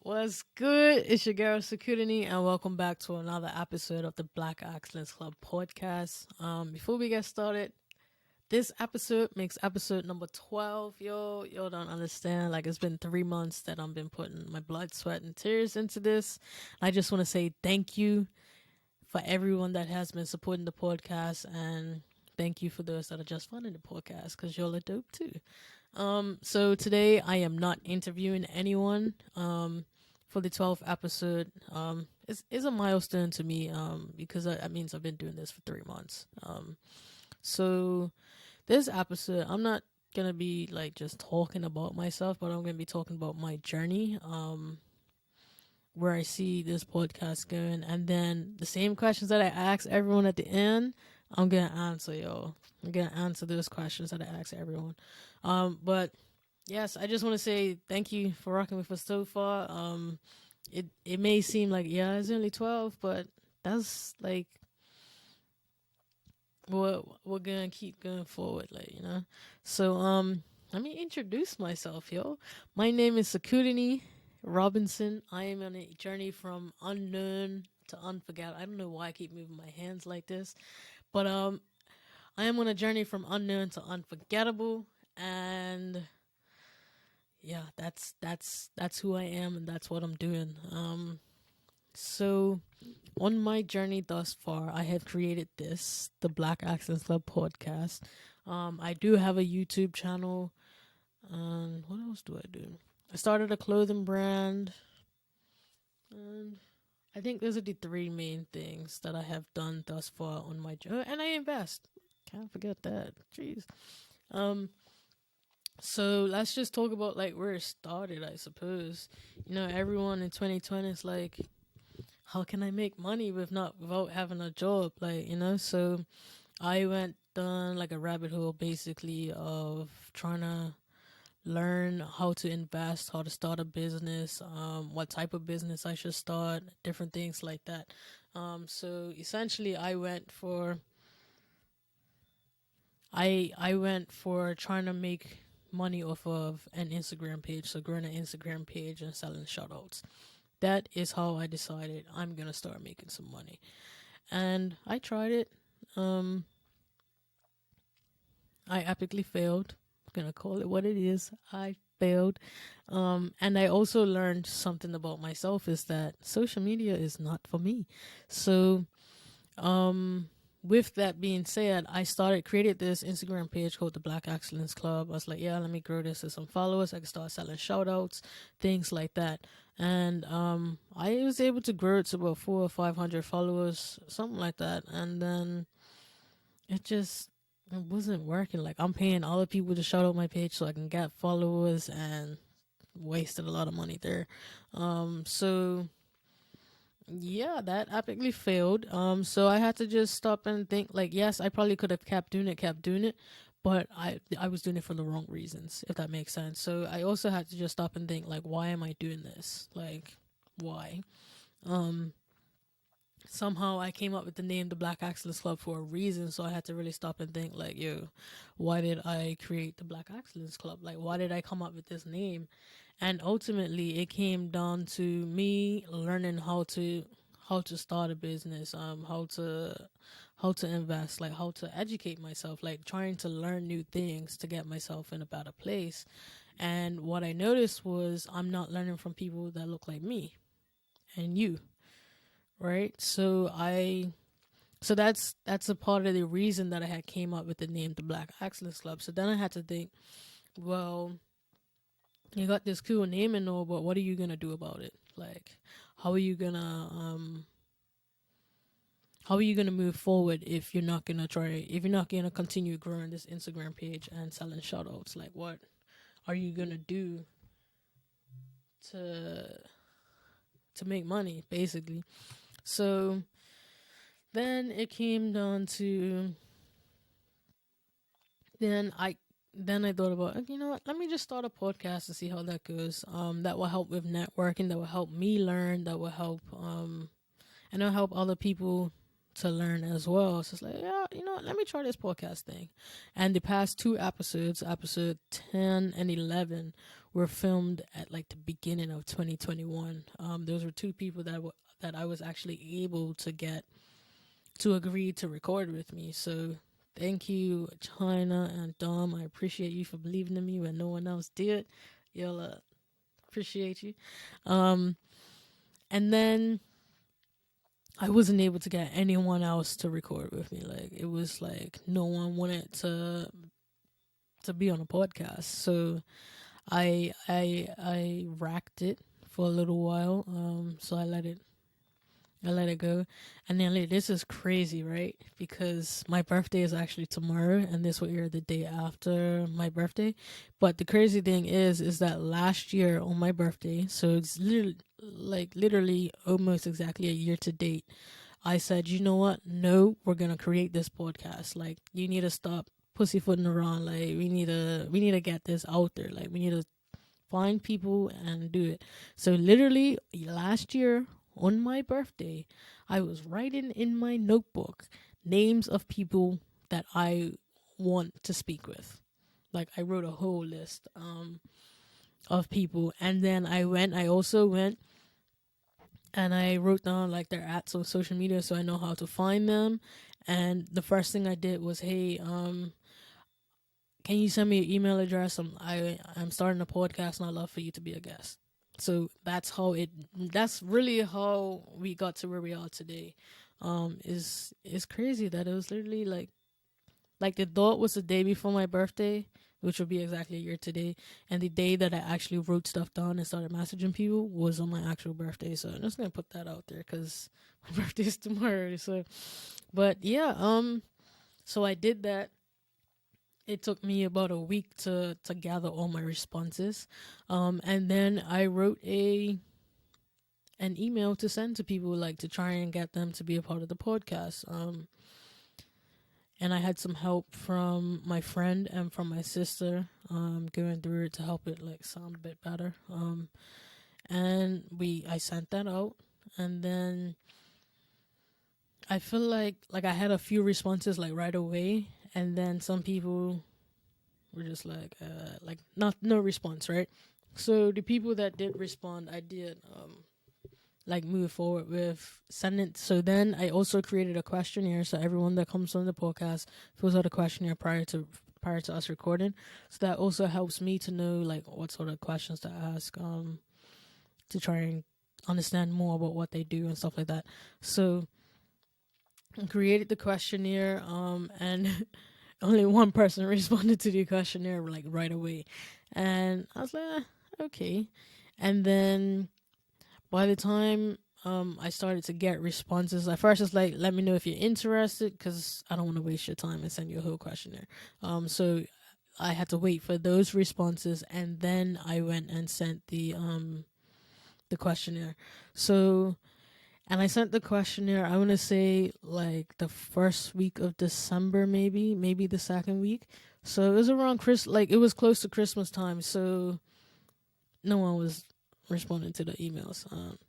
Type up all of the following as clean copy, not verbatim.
What's good? It's your girl Sikudhani, and welcome back to another episode of the Black Excellence Club podcast. Before we get started, this episode makes episode number 12. Yo, don't understand. Like, it's been 3 months that I've been putting my blood, sweat, and tears into this. I just want to say thank you for everyone that has been supporting the podcast, and thank you for those that are just funding the podcast because y'all are dope too. So today I am not interviewing anyone. For the 12th episode, it's a milestone to me. Because that means I've been doing this for 3 months. So this episode, I'm not gonna be like just talking about myself, but I'm gonna be talking about my journey. Where I see this podcast going, and then the same questions that I ask everyone at the end, I'm gonna answer y'all. I'm gonna answer those questions that I ask everyone. But yes, I just want to say thank you for rocking with us so far. It may seem like it's only 12, but that's like what we're gonna keep going forward, So let me introduce myself, yo. My name is Sikudhani Robinson. I am on a journey from unknown to unforgettable. I don't know why I keep moving my hands like this, but I am on a journey from unknown to unforgettable, and yeah, that's who I am, and that's what I'm doing. So on my journey thus far, I have created the Black Accents Club podcast. I do have a YouTube channel, and what else do I do? I started a clothing brand, and I think those are the three main things that I have done thus far on my journey. And I invest. Can't forget that. Jeez. So let's just talk about like where it started, I suppose. Everyone in 2020 is like, how can I make money without having a job? So I went down like a rabbit hole basically of trying to learn how to invest, how to start a business, what type of business I should start, different things like that. So essentially I went for trying to make money off of an Instagram page, so growing an Instagram page and selling shoutouts. That is how I decided I'm gonna start making some money, and I tried it. I epically failed. I'm gonna call it what it is. I failed, and I also learned something about myself is that social media is not for me. So, with that being said, I created this Instagram page called the Black Excellence Club. I was like, yeah, let me grow this to some followers. I can start selling shout outs, things like that. And I was able to grow it to about 400 or 500 followers, something like that. And then it wasn't working. Like, I'm paying all the people to shout out my page so I can get followers, and wasted a lot of money there. So yeah, that epically failed. So I had to just stop and think. Like, yes, I probably could have kept doing it, but I was doing it for the wrong reasons, if that makes sense. So I also had to just stop and think, like, why am I doing this? Like, why? Somehow I came up with the name the Black Excellence Club for a reason, so I had to really stop and think, like, yo, why did I create the Black Excellence Club? Like, why did I come up with this name? And ultimately it came down to me learning how to start a business, how to invest, like how to educate myself, like trying to learn new things to get myself in a better place. And what I noticed was I'm not learning from people that look like me and you, right? So that's a part of the reason that I had came up with the name the Black Excellence Club. So then I had to think, well, you got this cool name and all, but what are you gonna do about it? Like, how are you gonna move forward if you're not gonna continue growing this Instagram page and selling shoutouts? Like, what are you gonna do to make money, basically? So then it came down to then I thought about, you know what, let me just start a podcast to see how that goes. That will help with networking, that will help me learn, that will help and it'll help other people to learn as well. So it's like, yeah, you know what, let me try this podcast thing. And the past two episodes, episode 10 and 11, were filmed at like the beginning of 2021. Those were two people that I was actually able to get to agree to record with me. So thank you, China and Dom. I appreciate you for believing in me when no one else did. Y'all appreciate you. And then I wasn't able to get anyone else to record with me. Like, it was like no one wanted to be on a podcast. So I racked it for a little while. So I let it go. And then like, this is crazy, right? Because my birthday is actually tomorrow, and this will air the day after my birthday. But the crazy thing is that last year on my birthday, so it's literally almost exactly a year to date, I said, you know what? No, we're gonna create this podcast. Like, you need to stop pussyfooting around. Like, we need to get this out there. Like, we need to find people and do it. So literally last year on my birthday, I was writing in my notebook names of people that I want to speak with. Like, I wrote a whole list of people, and then I also went and I wrote down like their ads on social media so I know how to find them. And the first thing I did was, hey, can you send me your email address? I'm starting a podcast and I'd love for you to be a guest. So that's really how we got to where we are today. Is crazy that it was literally like the thought was the day before my birthday, which will be exactly a year today, and the day that I actually wrote stuff down and started messaging people was on my actual birthday. So I'm just gonna put that out there because my birthday is tomorrow. So, but yeah, so I did that. It took me about a week to gather all my responses, and then I wrote an email to send to people, like to try and get them to be a part of the podcast. And I had some help from my friend and from my sister, going through it to help it like sound a bit better. And I sent that out, and then I feel like I had a few responses like right away, and then some people were just like no response, right? So the people that did respond, I did like move forward with sending. So then I also created a questionnaire, so everyone that comes on the podcast fills out a questionnaire prior to us recording. So that also helps me to know like what sort of questions to ask, to try and understand more about what they do and stuff like that. So I created the questionnaire, and only one person responded to the questionnaire like right away, and I was like, okay. And then by the time I started to get responses, at first it's like, let me know if you're interested, because I don't want to waste your time and send you a whole questionnaire. So I had to wait for those responses, and then I went and sent the questionnaire. So, and I sent the questionnaire, I want to say like the first week of December, maybe the second week. So it was around it was close to Christmas time. So no one was responding to the emails.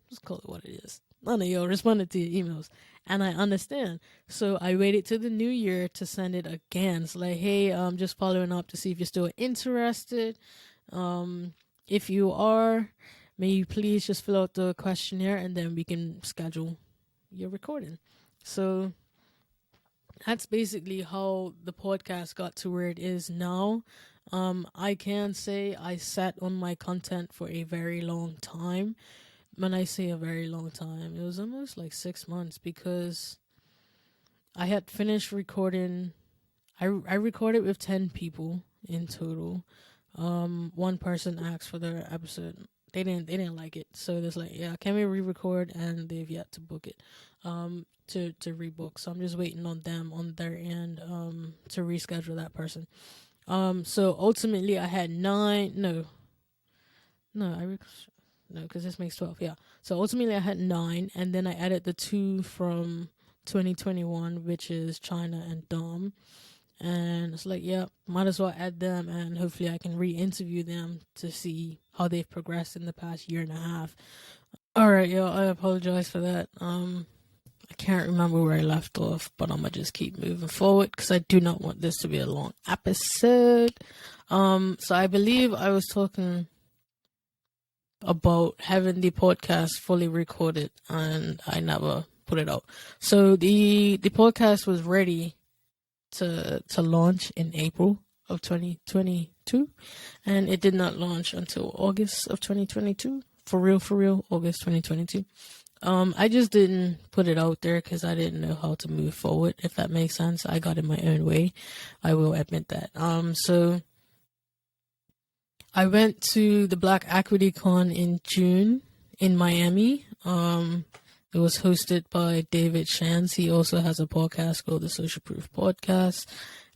Just call it what it is. None of y'all responded to your emails, and I understand. So I waited till the new year to send it again. It's like, hey, just following up to see if you're still interested. If you are, may you please just fill out the questionnaire, and then we can schedule your recording. So that's basically how the podcast got to where it is now. I can say I sat on my content for a very long time. When I say a very long time, it was almost like 6 months, because I had finished recording. I recorded with 10 people in total. One person asked for their episode. They didn't like it, so there's like, yeah, can we re-record? And they've yet to book it, to rebook. So I'm just waiting on them on their end, to reschedule that person. So ultimately I had 9. No, because this makes 12. Yeah. So ultimately I had 9, and then I added the 2 from 2021, which is China and Dom. And it's like, yeah, might as well add them, and hopefully I can re-interview them to see how they've progressed in the past year and a half. All right, yo, I apologize for that. I can't remember where I left off, but I'm gonna just keep moving forward because I do not want this to be a long episode. So I believe I was talking about having the podcast fully recorded, and I never put it out. So the podcast was ready to launch in April of 2022, and it did not launch until August of 2022. For real, August 2022. I just didn't put it out there because I didn't know how to move forward, if that makes sense. I got in my own way. I will admit that. So I went to the Black Equity Con in June in Miami. It was hosted by David Shands. He also has a podcast called the Social Proof Podcast.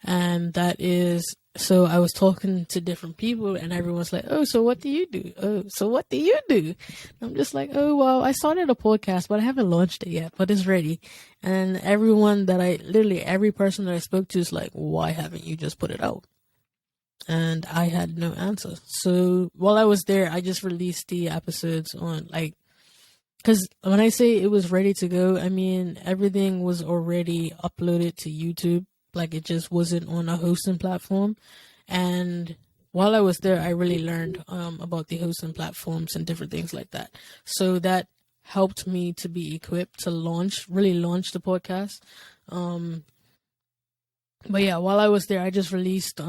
And that is, so I was talking to different people and everyone's like, oh, so what do you do? Oh, so what do you do? And I'm just like, oh, well, I started a podcast, but I haven't launched it yet, but it's ready. And everyone that literally every person that I spoke to is like, why haven't you just put it out? And I had no answer. So while I was there, I just released the episodes on because when I say it was ready to go, I mean, everything was already uploaded to YouTube. Like, it just wasn't on a hosting platform. And while I was there, I really learned about the hosting platforms and different things like that. So that helped me to be equipped to really launch the podcast. But yeah, while I was there, I just released the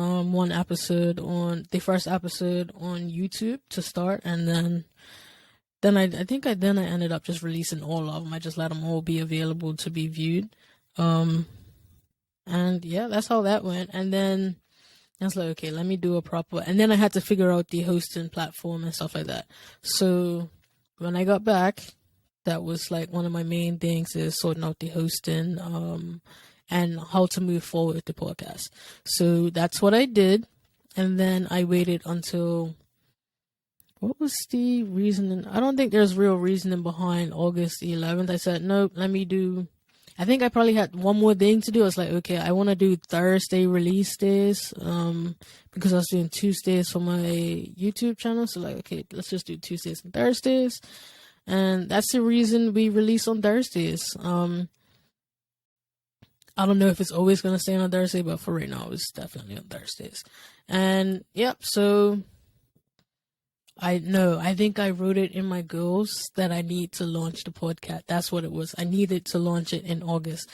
first episode on YouTube to start, and then I ended up just releasing all of them. I just let them all be available to be viewed. And yeah, that's how that went. And then I was like, okay, let me do a proper, and then I had to figure out the hosting platform and stuff like that. So when I got back, that was like one of my main things is sorting out the hosting, and how to move forward with the podcast. So that's what I did. And then I waited until, what was the reasoning? I don't think there's real reasoning behind August 11th. I said, nope, I think I probably had one more thing to do. I was like, okay, I want to do Thursday release days, because I was doing Tuesdays for my YouTube channel. So like, okay, let's just do Tuesdays and Thursdays. And that's the reason we release on Thursdays. I don't know if it's always going to stay on Thursday, but for right now, it's definitely on Thursdays. And yep, so I think I wrote it in my goals that I need to launch the podcast. That's what it was. I needed to launch it in August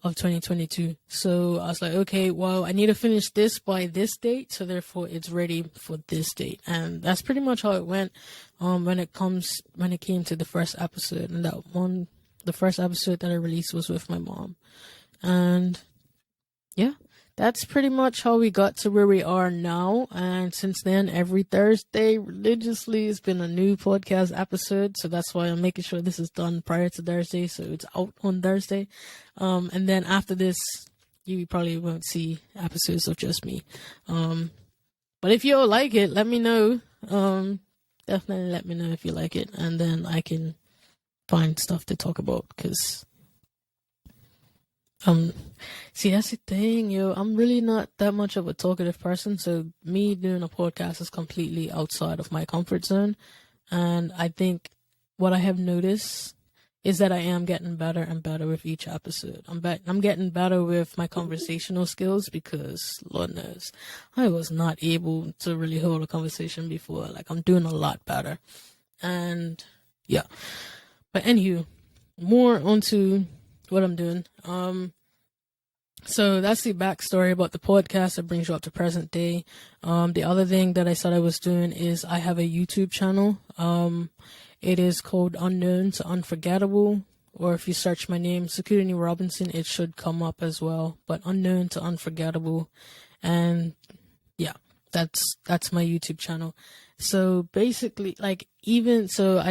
of 2022. So I was like, okay, well, I need to finish this by this date. So therefore it's ready for this date. And that's pretty much how it went, when it came to the first episode. And the first episode that I released was with my mom. And yeah, that's pretty much how we got to where we are now. And since then, every Thursday religiously has been a new podcast episode. So that's why I'm making sure this is done prior to Thursday, so it's out on Thursday. And then after this, you probably won't see episodes of just me. But if you all like it, let me know. Definitely let me know if you like it, and then I can find stuff to talk about, because see, that's the thing, I'm really not that much of a talkative person, so me doing a podcast is completely outside of my comfort zone. And I think what I have noticed is that I am getting better and better with each episode. I'm getting better with my conversational skills, because Lord knows I was not able to really hold a conversation before. Like, I'm doing a lot better. And yeah, but anywho, more onto what I'm doing. So that's the backstory about the podcast that brings you up to present day. The other thing that I said I was doing is I have a YouTube channel. It is called Unknown to Unforgettable, or if you search my name, Sikudhani Robinson, it should come up as well. But Unknown to Unforgettable, and yeah, that's my YouTube channel. So basically, I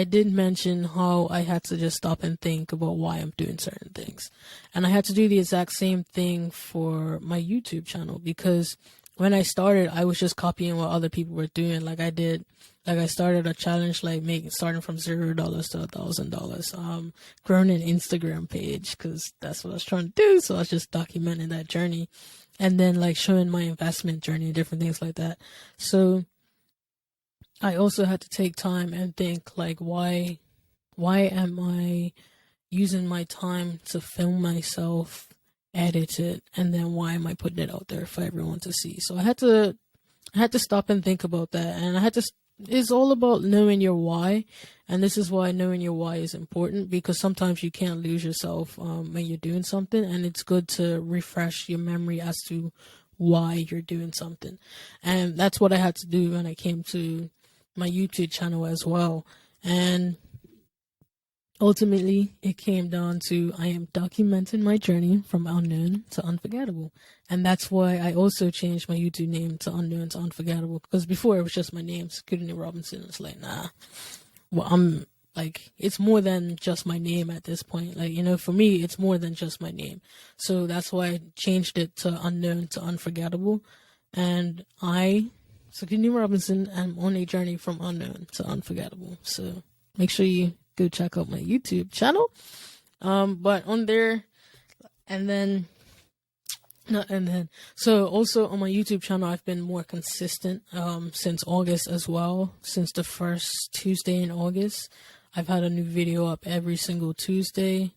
did mention how I had to just stop and think about why I'm doing certain things. And I had to do the exact same thing for my YouTube channel, because when I started, I was just copying what other people were doing. I started a challenge, starting from $0 to $1,000, growing an Instagram page, because that's what I was trying to do. So I was just documenting that journey, and then showing my investment journey and different things like that. So I also had to take time and think, why am I using my time to film myself, edit it, and then why am I putting it out there for everyone to see? So I had to stop and think about that, and I had to it's all about knowing your why, and this is why knowing your why is important, because sometimes you can't lose yourself when you're doing something, and it's good to refresh your memory as to why you're doing something. And that's what I had to do when I came to my YouTube channel as well. And ultimately, it came down to I am documenting my journey from unknown to unforgettable. And that's why I also changed my YouTube name to Unknown to Unforgettable. Because before it was just my name, Sikudhani Robinson. It's like, nah. Well, I'm like, it's more than just my name at this point. Like, for me, it's more than just my name. So that's why I changed it to Unknown to Unforgettable. And Sikudhani Robinson, am on a journey from unknown to unforgettable. So make sure you go check out my YouTube channel. But on there, so also on my YouTube channel, I've been more consistent since August as well. Since the first Tuesday in August, I've had a new video up every single Tuesday.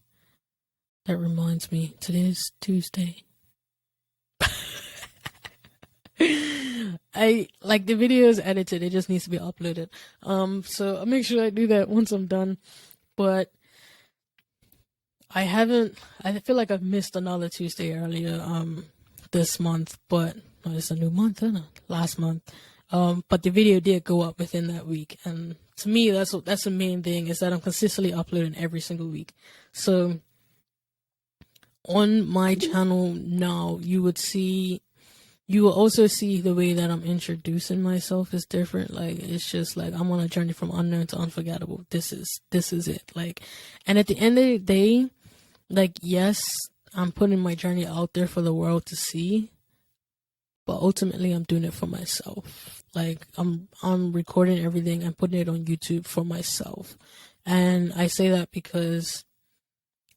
That reminds me, today's Tuesday. The video is edited, it just needs to be uploaded. So I'll make sure I do that once I'm done. But I feel like I've missed another Tuesday earlier this month, but it's a new month, isn't it? Last month. But the video did go up within that week, and to me that's the main thing, is that I'm consistently uploading every single week. So on my channel now, you will also see the way that I'm introducing myself is different. Like, it's just like, I'm on a journey from unknown to unforgettable. This is it. Like, and at the end of the day, like, yes, I'm putting my journey out there for the world to see, but ultimately I'm doing it for myself. Like, I'm recording everything and putting it on YouTube for myself. And I say that because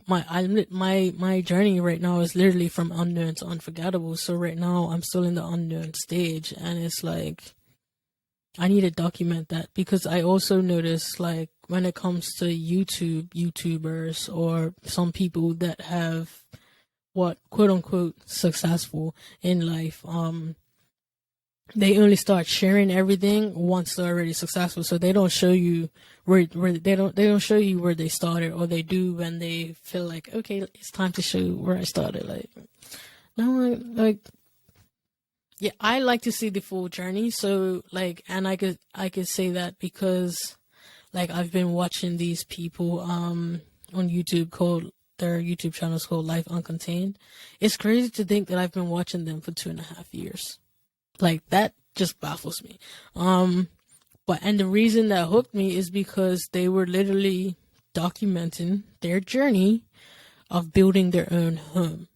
my journey right now is literally from unknown to unforgettable. So right now I'm still in the unknown stage, and it's like, I need to document that, because I also notice, like, when it comes to YouTubers or some people that have what quote unquote successful in life, they only start sharing everything once they're already successful. So they don't show you where they don't show you where they started, or they do when they feel like, okay, it's time to show where I started. Like, no, like, yeah, I like to see the full journey. So like, and I could say that because, like, I've been watching these people on YouTube, their YouTube channels called Life Uncontained. It's crazy to think that I've been watching them for 2.5 years. Like, that just baffles me. And the reason that hooked me is because they were literally documenting their journey of building their own home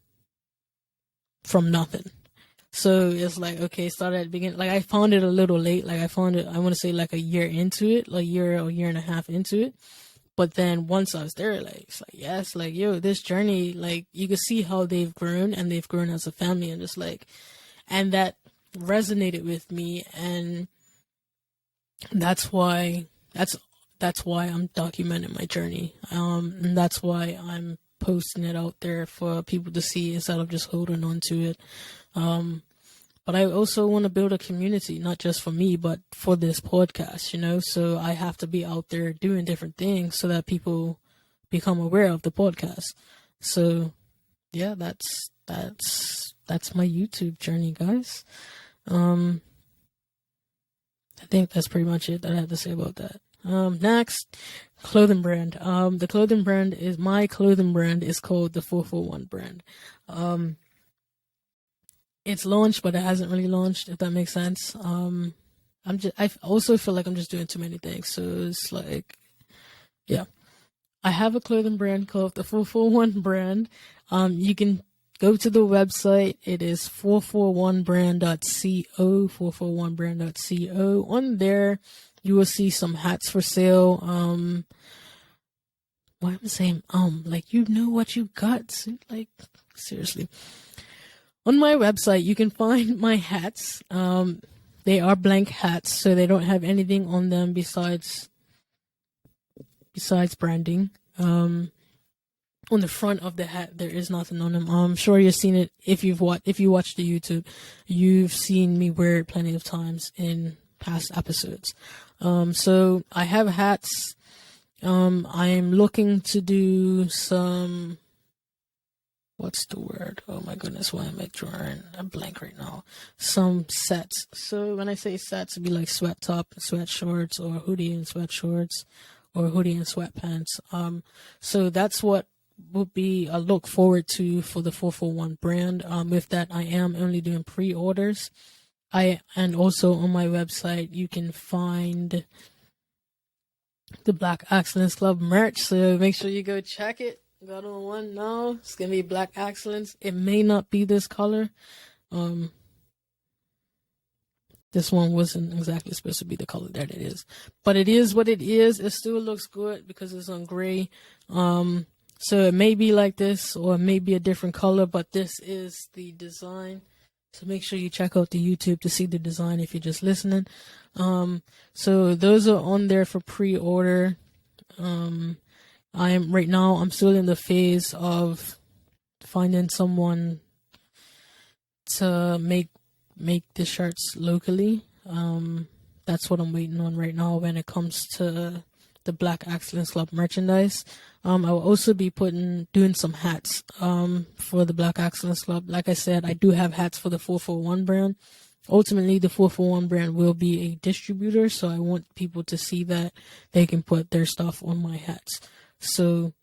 from nothing. So it's like, okay, started at the beginning. Like, I found it a little late. Like, I found it, I want to say, like a year into it, like a year or year and a half into it. But then once I was there, like, it's like, yes, like, yo, this journey, like, you can see how they've grown, and they've grown as a family, and just like, and that resonated with me, and that's why I'm documenting my journey, and that's why I'm posting it out there for people to see instead of just holding on to it. But I also want to build a community, not just for me, but for this podcast, so I have to be out there doing different things so that people become aware of the podcast. So yeah, that's my YouTube journey, guys. I think that's pretty much it that I have to say about that. Next, clothing brand. My clothing brand is called the 441 brand. It's launched, but it hasn't really launched, if that makes sense. I also feel like I'm just doing too many things. So it's like, yeah. I have a clothing brand called the 441 brand. You can go to the website. It is 441brand.co, 441brand.co. On there, you will see some hats for sale. Why am I saying, like, you know what you got? Like, seriously. On my website, you can find my hats. They are blank hats, so they don't have anything on them besides branding. On the front of the hat, there is nothing on them. I'm sure you've seen it if you watched the YouTube. You've seen me wear it plenty of times in past episodes. So I have hats. I'm looking to do some, what's the word? Oh my goodness, why am I drawing a blank right now? Some sets. So when I say sets, it'd be like sweat top, sweat shorts, or hoodie and sweat shorts, or hoodie and sweatpants. So that's what would be a look forward to for the 441 brand. With that, I am only doing pre-orders. And also on my website, you can find the Black Excellence Club merch. So make sure you go check it. Got on one now. It's gonna be Black Excellence. It may not be this color. This one wasn't exactly supposed to be the color that it is, but it is what it is. It still looks good because it's on gray. So it may be like this, or it may be a different color, but this is the design. So make sure you check out the YouTube to see the design if you're just listening. So those are on there for pre-order. I'm still in the phase of finding someone to make the shirts locally. That's what I'm waiting on right now when it comes to the Black Excellence Club merchandise. I will also be doing some hats for the Black Excellence Club. Like I said, I do have hats for the 441 brand. Ultimately, the 441 brand will be a distributor, so I want people to see that they can put their stuff on my hats. So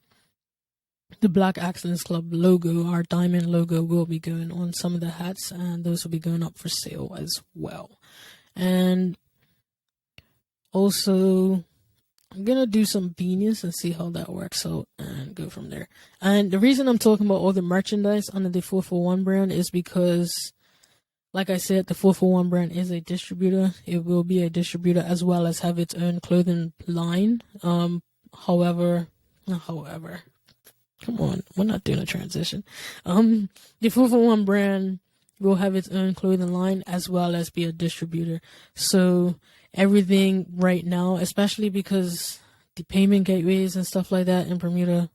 the Black Excellence Club logo, our diamond logo, will be going on some of the hats, and those will be going up for sale as well. And also, I'm going to do some beanies and see how that works out and go from there. And the reason I'm talking about all the merchandise under the 441 brand is because, like I said, the 441 brand is a distributor. It will be a distributor as well as have its own clothing line. However, come on, we're not doing a transition. The 441 brand will have its own clothing line as well as be a distributor. So everything right now, especially because the payment gateways and stuff like that in Bermuda,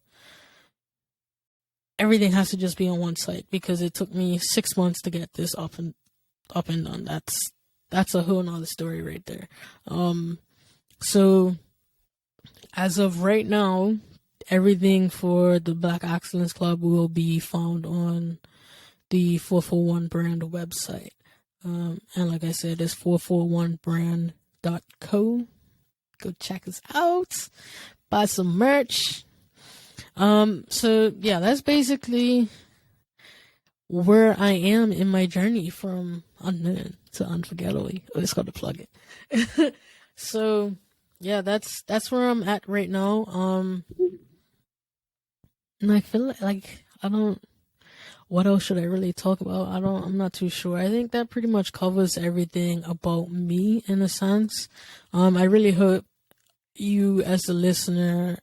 everything has to just be on one site because it took me 6 months to get this up and done. That's a whole nother story right there. So as of right now, everything for the Black Excellence Club will be found on the 441 brand website. And like I said, it's 441brand.co. Go check us out. Buy some merch. So yeah, that's basically where I am in my journey from unknown to unforgettable. I just got to plug it. So yeah, that's where I'm at right now. And I feel like I don't. What else should I really talk about? I'm not too sure. I think that pretty much covers everything about me in a sense. I really hope you as a listener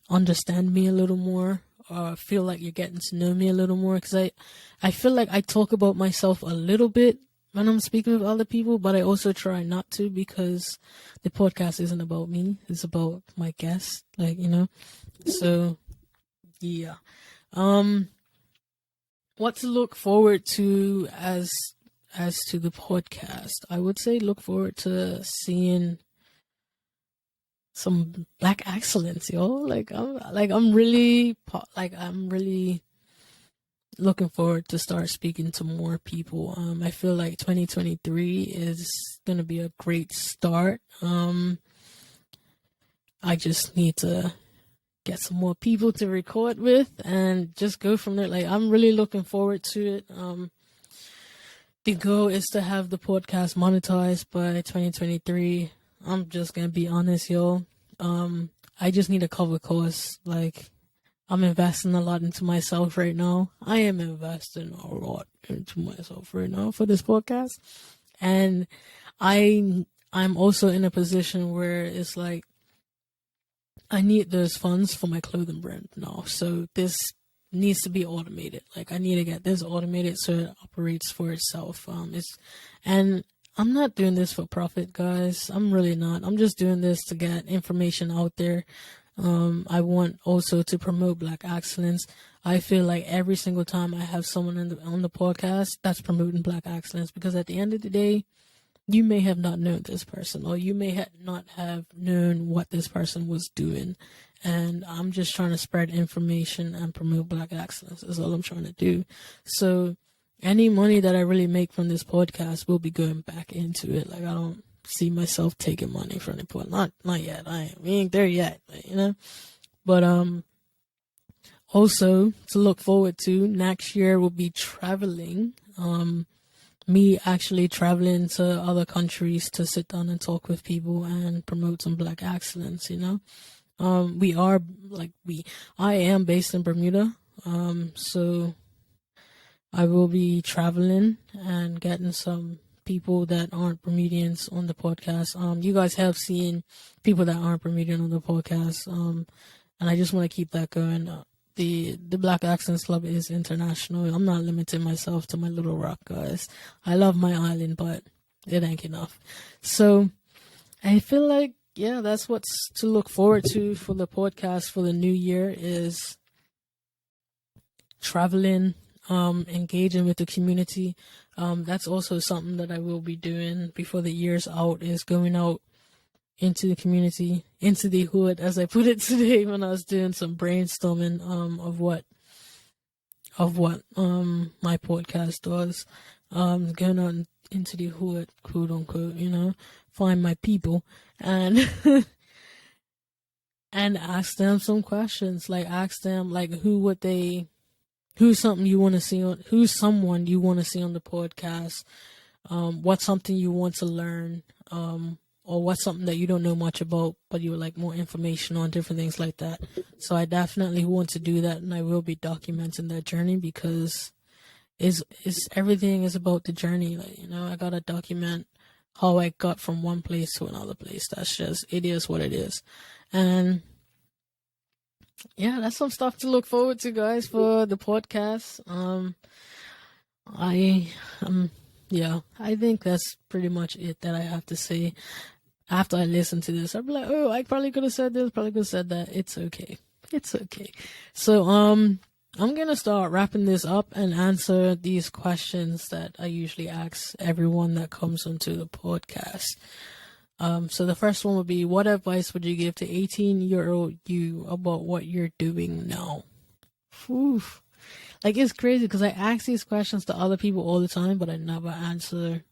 understand me a little more, or feel like you're getting to know me a little more, because I feel like I talk about myself a little bit when I'm speaking with other people, but I also try not to, because the podcast isn't about me. It's about my guests, so yeah. What to look forward to as to the podcast? I would say look forward to seeing some Black excellence, yo. I'm really looking forward to start speaking to more people. I feel like 2023 is gonna be a great start. I just need to get some more people to record with and just go from there. I'm really looking forward to it. The goal is to have the podcast monetized by 2023. I'm just gonna be honest, yo. I just need a cover course. I'm investing a lot into myself right now. I am investing a lot into myself right now for this podcast. And I'm also in a position where it's like, I need those funds for my clothing brand now. So this needs to be automated. I need to get this automated so it operates for itself. And I'm not doing this for profit, guys. I'm really not. I'm just doing this to get information out there. I want also to promote Black excellence. I feel like every single time I have someone on the podcast, that's promoting Black excellence, because at the end of the day, you may have not known this person, or you may not have known what this person was doing. And I'm just trying to spread information and promote Black excellence. That's all I'm trying to do. So any money that I really make from this podcast will be going back into it. Like, I don't see myself taking money from the podcast. Not yet. We ain't there yet, But also to look forward to, next year we'll be traveling. Me actually traveling to other countries to sit down and talk with people and promote some Black excellence, I am based in Bermuda. So I will be traveling and getting some people that aren't Bermudians on the podcast. You guys have seen people that aren't Bermudian on the podcast. And I just want to keep that going. The Black Accents Club is international. I'm not limiting myself to my little rock, guys. I love my island, but it ain't enough. So I feel like, yeah, that's what's to look forward to for the podcast for the new year is traveling, engaging with the community. That's also something that I will be doing before the year's out, is going out into the community, into the hood, as I put it today when I was doing some brainstorming of what my podcast does. Going out into the hood, quote unquote, find my people and and ask them some questions. Like, ask them who's someone you want to see on the podcast, what's something you want to learn, or what's something that you don't know much about, but you would like more information on, different things like that. So I definitely want to do that, and I will be documenting that journey, because everything is about the journey. I gotta document how I got from one place to another place. It is what it is. And yeah, that's some stuff to look forward to, guys, for the podcast. I think that's pretty much it that I have to say. After I listen to this, I'll be like, oh, I probably could have said this, probably could have said that. It's okay. So, I'm gonna start wrapping this up and answer these questions that I usually ask everyone that comes onto the podcast. So the first one would be, what advice would you give to 18-year-old you about what you're doing now? Oof. Like, it's crazy because I ask these questions to other people all the time, but I never answer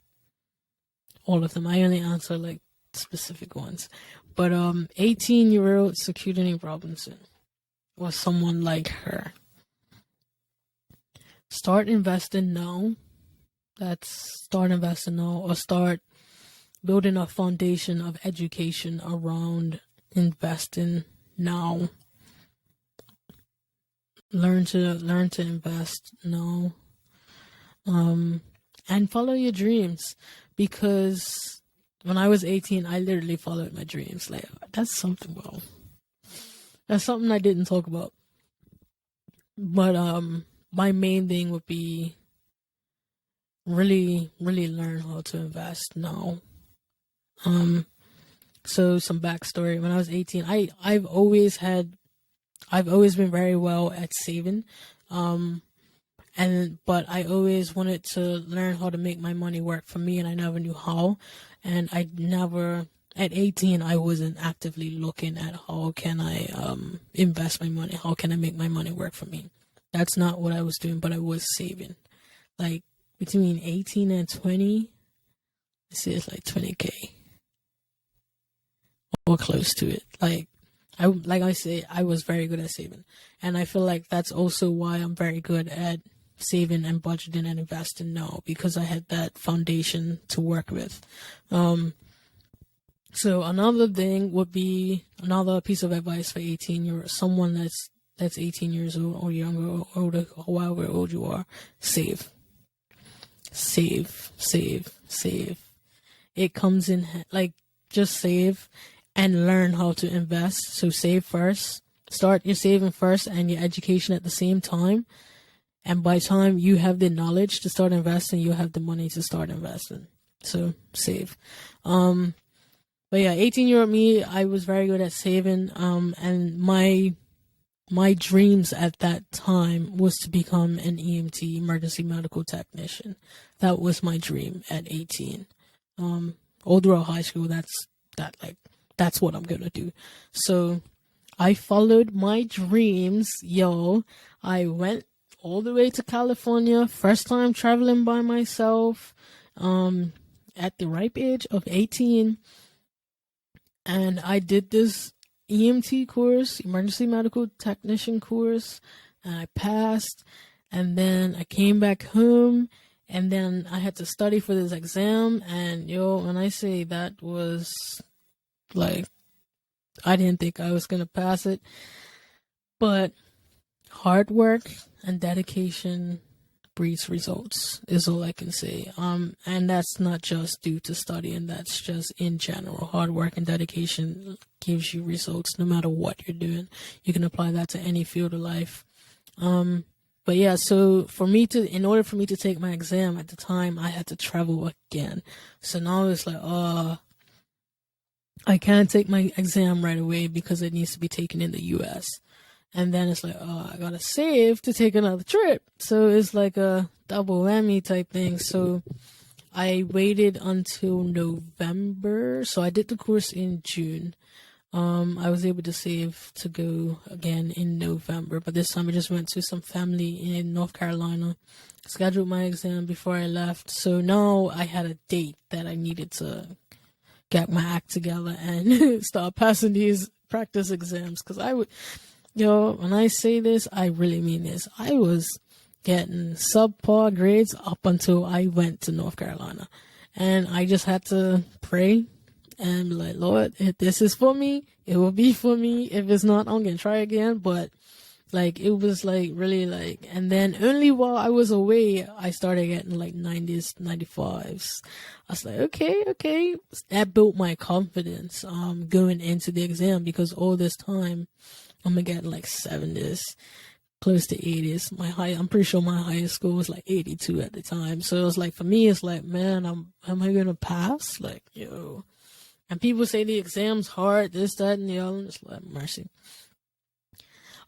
all of them. I only answer like specific ones. But 18-year-old Sikudhani Robinson, or someone like her, start investing now. Or start building a foundation of education around investing now. Learn to invest now. And follow your dreams, because when I was 18, I literally followed my dreams. Like, that's something I didn't talk about. But my main thing would be really, really learn how to invest now. So some backstory. When I was 18, I've always been very well at saving. But I always wanted to learn how to make my money work for me, and I never knew how. And at 18, I wasn't actively looking at how can I invest my money, how can I make my money work for me. That's not what I was doing, but I was saving. Like, between 18 and 20, I say it's like 20K. Or close to it. Like I say, I was very good at saving. And I feel like that's also why I'm very good at saving and budgeting and investing now, because I had that foundation to work with. So another thing would be, another piece of advice for someone that's 18 years old or younger or older, or however old you are: save. It comes in, like, just save and learn how to invest. So save first. Start your saving first and your education at the same time. And by the time you have the knowledge to start investing, you have the money to start investing. So save. But yeah, 18-year-old me, I was very good at saving. And my dreams at that time was to become an EMT, emergency medical technician. That was my dream at 18. all throughout high school. That's what I'm gonna do. So I followed my dreams, yo. I went all the way to California, first time traveling by myself, at the ripe age of 18. And I did this EMT course, emergency medical technician course, and I passed. And then I came back home, and then I had to study for this exam. And yo, when I say that was like, I didn't think I was gonna pass it, but hard work and dedication breeds results is all I can say. And that's not just due to studying, that's just in general. Hard work and dedication gives you results no matter what you're doing. You can apply that to any field of life. But yeah, so in order for me to take my exam at the time, I had to travel again. So now it's like, I can't take my exam right away because it needs to be taken in the US. And then it's like, I gotta save to take another trip. So it's like a double whammy type thing. So I waited until November. So I did the course in June. I was able to save to go again in November, but this time I just went to some family in North Carolina, scheduled my exam before I left. So now I had a date that I needed to get my act together and start passing these practice exams. Because when I say this, I really mean this. I was getting subpar grades up until I went to North Carolina. And I just had to pray and be like, Lord, if this is for me, it will be for me. If it's not, I'm going to try again. But it was really and then only while I was away, I started getting 90s, 95s. I was like, okay. That built my confidence, going into the exam, because all this time I'm going to get 70s, close to 80s. I'm pretty sure my highest score was 82 at the time. So it was for me, it's man, am I going to pass? Yo. And people say the exam's hard, this, that, and the other. I'm just mercy.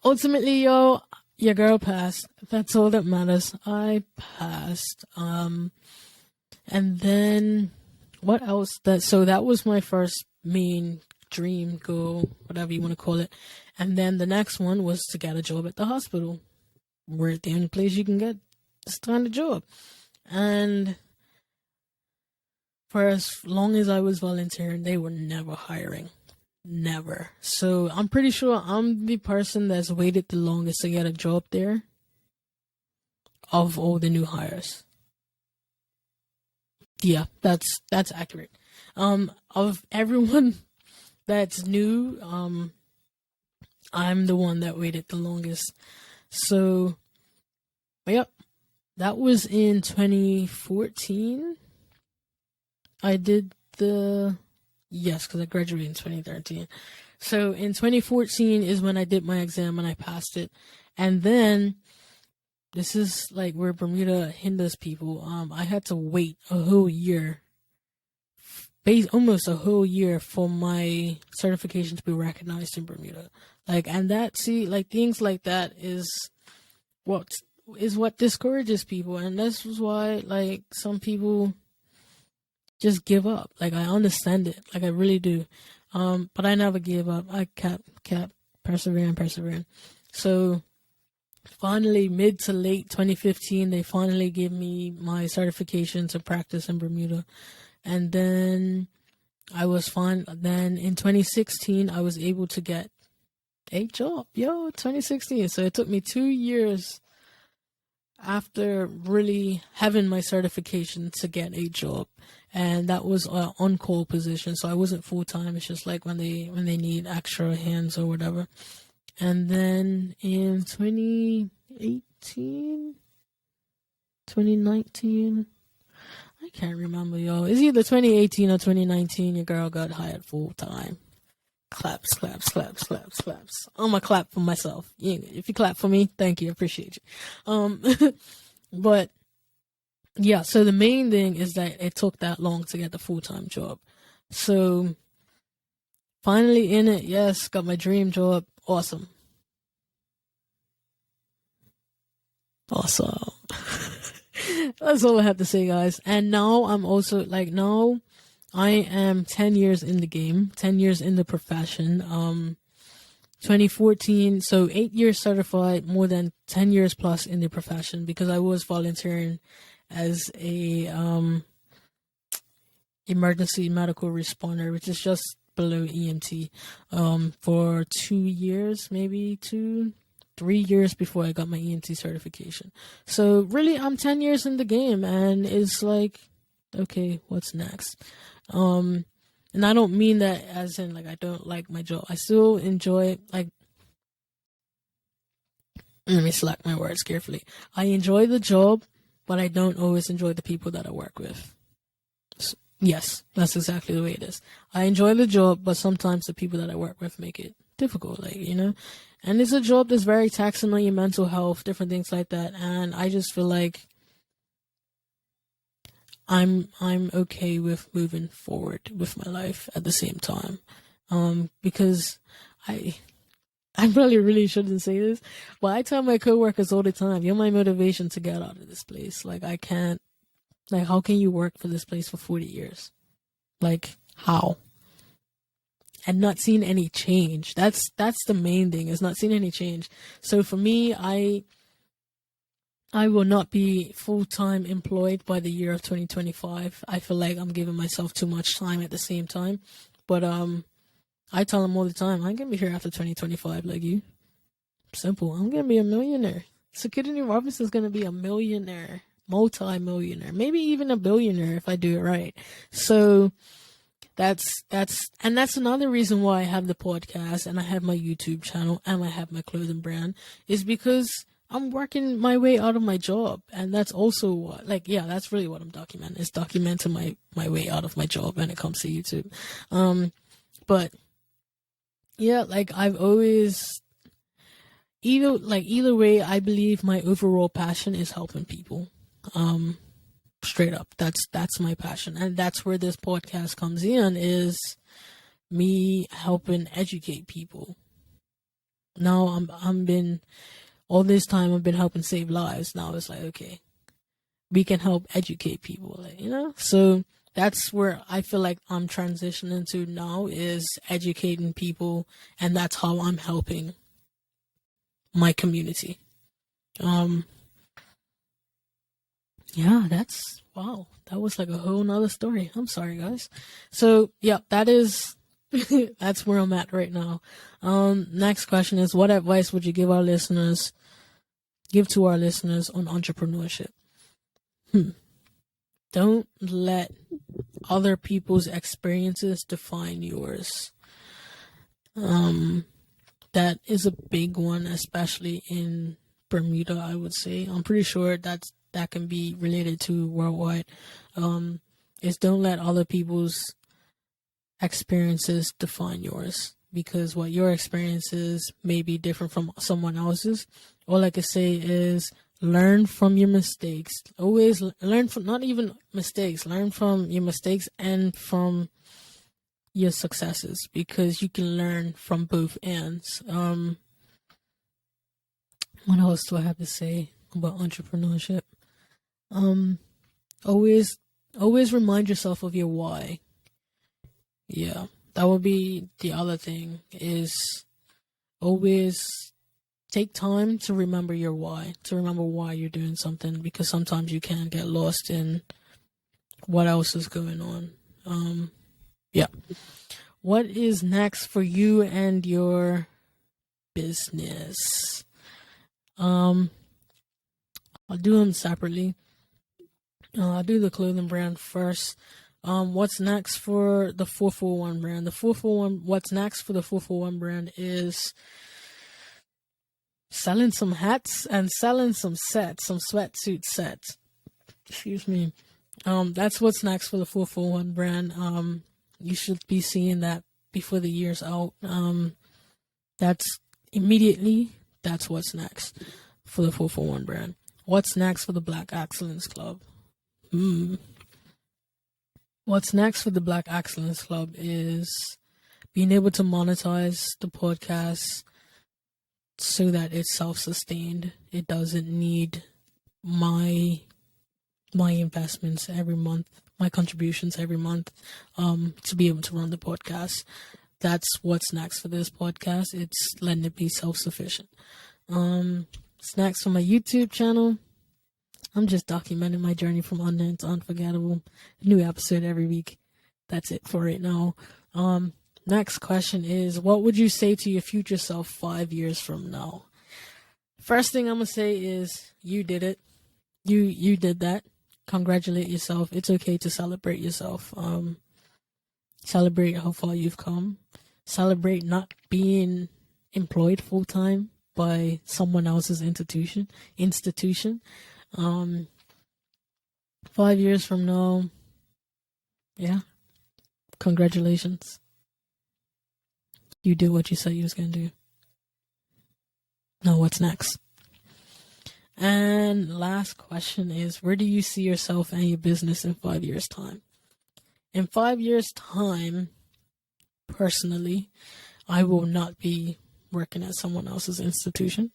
Ultimately, yo, your girl passed. That's all that matters. I passed. And then what else? That was my first main dream, goal, whatever you want to call it. And then the next one was to get a job at the hospital. We're the only place you can get this kind of job. And for as long as I was volunteering, they were never hiring. Never. So I'm pretty sure I'm the person that's waited the longest to get a job there of all the new hires. Yeah, that's accurate. Of everyone that's new, I'm the one that waited the longest. So, yep, that was in 2014. I did yes, because I graduated in 2013. So in 2014 is when I did my exam and I passed it. And then, this is where Bermuda hinders people. I had to wait a whole year, almost a whole year, for my certification to be recognized in Bermuda. And that, things like that is what discourages people. And this was why, some people just give up. I understand it. I really do. But I never gave up. I kept persevering. So finally, mid to late 2015, they finally gave me my certification to practice in Bermuda. And then I was fine. Then in 2016, I was able to get a job. 2016. So it took me 2 years after really having my certification to get a job. And that was an on-call position, so I wasn't full-time. It's just when they need extra hands or whatever. And then in 2018, 2019, I can't remember, yo. It's either 2018 or 2019, your girl got hired full-time. Claps. I'm gonna clap for myself. If you clap for me, thank you, appreciate you. But yeah, so the main thing is that it took that long to get the full-time job. So finally in it, yes, got my dream job. Awesome. That's all I have to say, guys. And now I'm also now I am 10 years in the game, 10 years in the profession. 2014, so 8 years certified, more than 10 years plus in the profession, because I was volunteering as a emergency medical responder, which is just below EMT, for 2 years, maybe 3 years before I got my EMT certification. So really, I'm 10 years in the game, and it's like, okay, what's next? And I don't mean that as in like I don't like my job. I still enjoy, like, let me select my words carefully. I enjoy the job, but I don't always enjoy the people that I work with. So, yes, that's exactly the way it is. I enjoy the job, but sometimes the people that I work with make it difficult, like, you know? And it's a job that's very taxing on your mental health, different things like that. And I just feel like I'm okay with moving forward with my life at the same time. Because I really shouldn't say this, but I tell my coworkers all the time, you're my motivation to get out of this place. Like, I can't, like, how can you work for this place for 40 years? Like, how? And not seeing any change. That's the main thing, is not seeing any change. So for me, I will not be full-time employed by the year of 2025. I feel like I'm giving myself too much time at the same time. But I tell them all the time, I'm going to be here after 2025 like you. Simple. I'm going to be a millionaire. Sikudhani Robinson's going to be a millionaire, multi-millionaire, maybe even a billionaire if I do it right. So that's another reason why I have the podcast and I have my YouTube channel and I have my clothing brand, is because I'm working my way out of my job. And that's also what, like, yeah, that's really what I'm documenting. It's documenting my way out of my job when it comes to YouTube. But yeah, like, I've always, either way, I believe my overall passion is helping people. Straight up, that's my passion. And that's where this podcast comes in, is me helping educate people. Now all this time I've been helping save lives. Now it's like, okay, we can help educate people, like, you know? So that's where I feel like I'm transitioning to now, is educating people, and that's how I'm helping my community. Yeah, wow, that was like a whole nother story. I'm sorry, guys. So yeah, that is that's where I'm at right now. Next question is, what advice would you give to our listeners on entrepreneurship? Don't let other people's experiences define yours. That is a big one, especially in Bermuda, I would say. I'm pretty sure that can be related to worldwide. Is don't let other people's experiences define yours, because what your experiences may be different from someone else's. All I can say is learn from your mistakes. Always learn from, not even mistakes, learn from your mistakes and from your successes, because you can learn from both ends. What else do I have to say about entrepreneurship? Always remind yourself of your why. Yeah, that would be the other thing, is always take time to remember your why, to remember why you're doing something, because sometimes you can get lost in what else is going on. Yeah. What is next for you and your business? I'll do them separately. I'll do the clothing brand first. What's next for the 441 brand? What's next for the 441 brand is selling some hats and selling some sweatsuit sets. Excuse me. That's what's next for the 441 brand. You should be seeing that before the year's out. That's what's next for the 441 brand. What's next for the Black Excellence Club? What's next for the Black Excellence Club is being able to monetize the podcast so that it's self-sustained. It doesn't need my investments every month, my contributions every month to be able to run the podcast. That's what's next for this podcast. It's letting it be self-sufficient. Snacks for my YouTube channel. I'm just documenting my journey from unknown to unforgettable. New episode every week. That's it for right now. Next question is, what would you say to your future self 5 years from now? First thing I'm gonna say is, you did it. You did that. Congratulate yourself. It's okay to celebrate yourself. Celebrate how far you've come. Celebrate not being employed full time by someone else's institution. 5 years from now, yeah, congratulations. You did what you said you was gonna do. Now what's next? And last question is, where do you see yourself and your business in 5 years' time? In 5 years' time, personally, I will not be working at someone else's institution.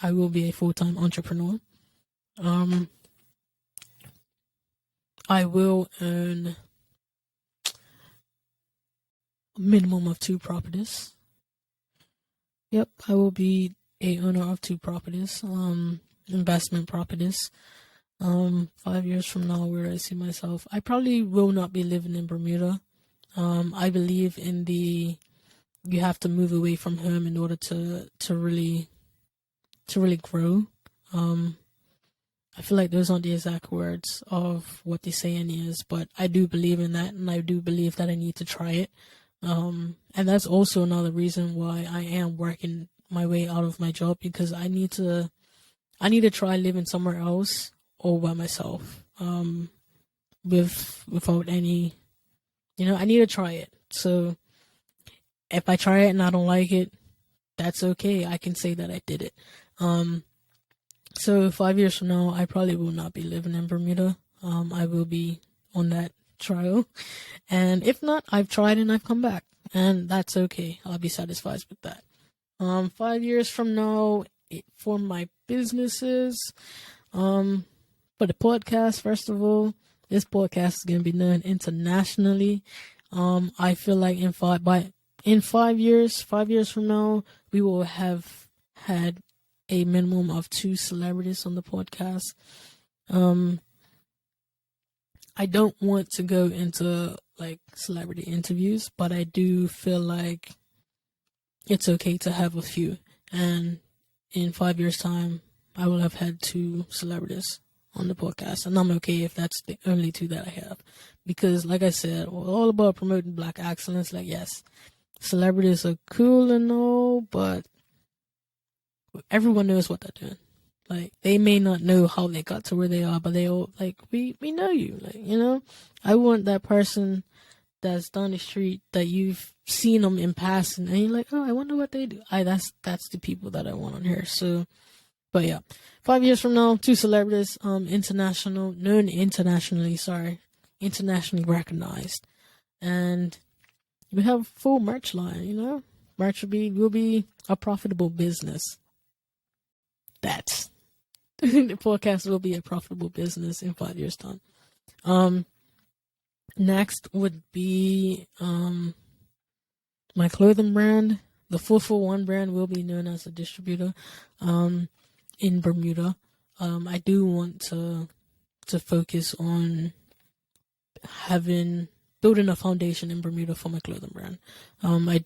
I will be a full-time entrepreneur. I will own a minimum of 2 properties. Yep, I will be a owner of 2 properties, investment properties. 5 years from now, where do I see myself? I probably will not be living in Bermuda. I believe in you have to move away from home in order to really grow. I feel like those aren't the exact words of what the saying is, but I do believe in that, and I do believe that I need to try it. And that's also another reason why I am working my way out of my job, because I need to try living somewhere else all by myself. Without any, I need to try it. So if I try it and I don't like it, that's okay. I can say that I did it. So 5 years from now, I probably will not be living in Bermuda. I will be on that trial. And if not, I've tried and I've come back. And that's okay. I'll be satisfied with that. 5 years from now, for my businesses, for the podcast, first of all, this podcast is going to be known internationally. I feel like in 5 years from now, we will have had a minimum of 2 celebrities on the podcast. I don't want to go into like celebrity interviews, but I do feel like it's okay to have a few. And in 5 years' time, I will have had 2 celebrities on the podcast, and I'm okay if that's the only 2 that I have. Because, like I said, we're all about promoting Black excellence. Like, yes, celebrities are cool and all, but everyone knows what they're doing. Like, they may not know how they got to where they are, but they all, like, we know you. Like, I want that person that's down the street that you've seen them in passing, and you're like, oh, I wonder what they do. That's the people that I want on here. So, but yeah, 5 years from now, 2 celebrities, internationally recognized, and we have full merch line. Merch will be a profitable business. That's the podcast will be a profitable business in 5 years' time. Next would be my clothing brand. The 441 brand will be known as a distributor in Bermuda. I do want to focus on building a foundation in Bermuda for my clothing brand. I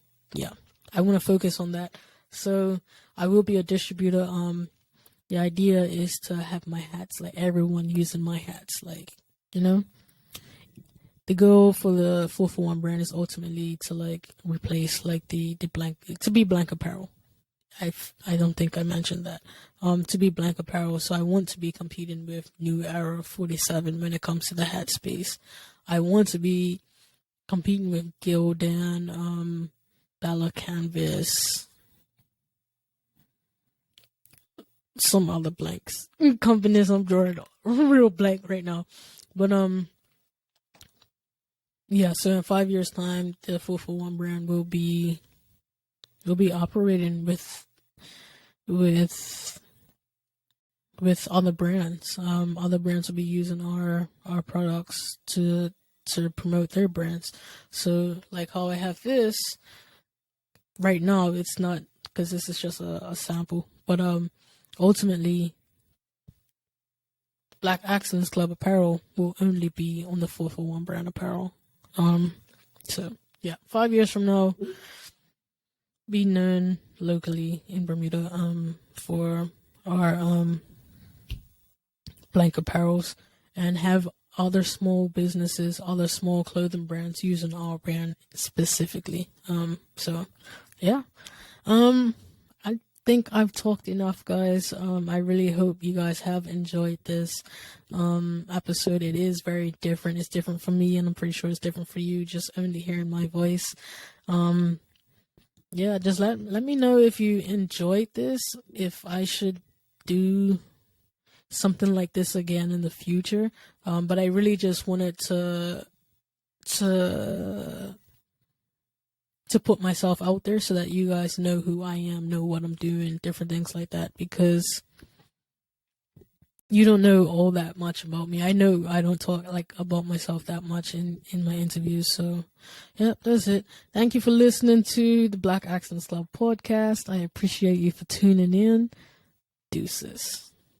want to focus on that. So I will be a distributor. The idea is to have my hats, like everyone using my hats, like, the goal for the 441 brand is ultimately to like replace like the blank, to be blank apparel. I don't think I mentioned that. To be blank apparel. So I want to be competing with New Era 47 when it comes to the hat space. I want to be competing with Gildan, Bella Canvas, some other blanks companies. I'm drawing real blank right now, but yeah. So in 5 years' time, the 441 brand will be operating with other brands. Other brands will be using our products to to promote their brands. So like how I have this right now, it's not, because this is just a sample, but ultimately Black Excellence Club apparel will only be on the 441 brand apparel. So yeah, 5 years from now, be known locally in Bermuda for our blank apparels, and have other small businesses, other small clothing brands using our brand specifically. So yeah. I think I've talked enough, guys. I really hope you guys have enjoyed this episode. It is very different. It's different for me, and I'm pretty sure it's different for you, just only hearing my voice. Yeah, just let me know if you enjoyed this, if I should do something like this again in the future. But I really just wanted to put myself out there so that you guys know who I am, know what I'm doing, different things like that, because you don't know all that much about me. I know I don't talk like about myself that much in my interviews. So yeah, that's it. Thank you for listening to the Black Accents Club podcast. I appreciate you for tuning in. Deuces.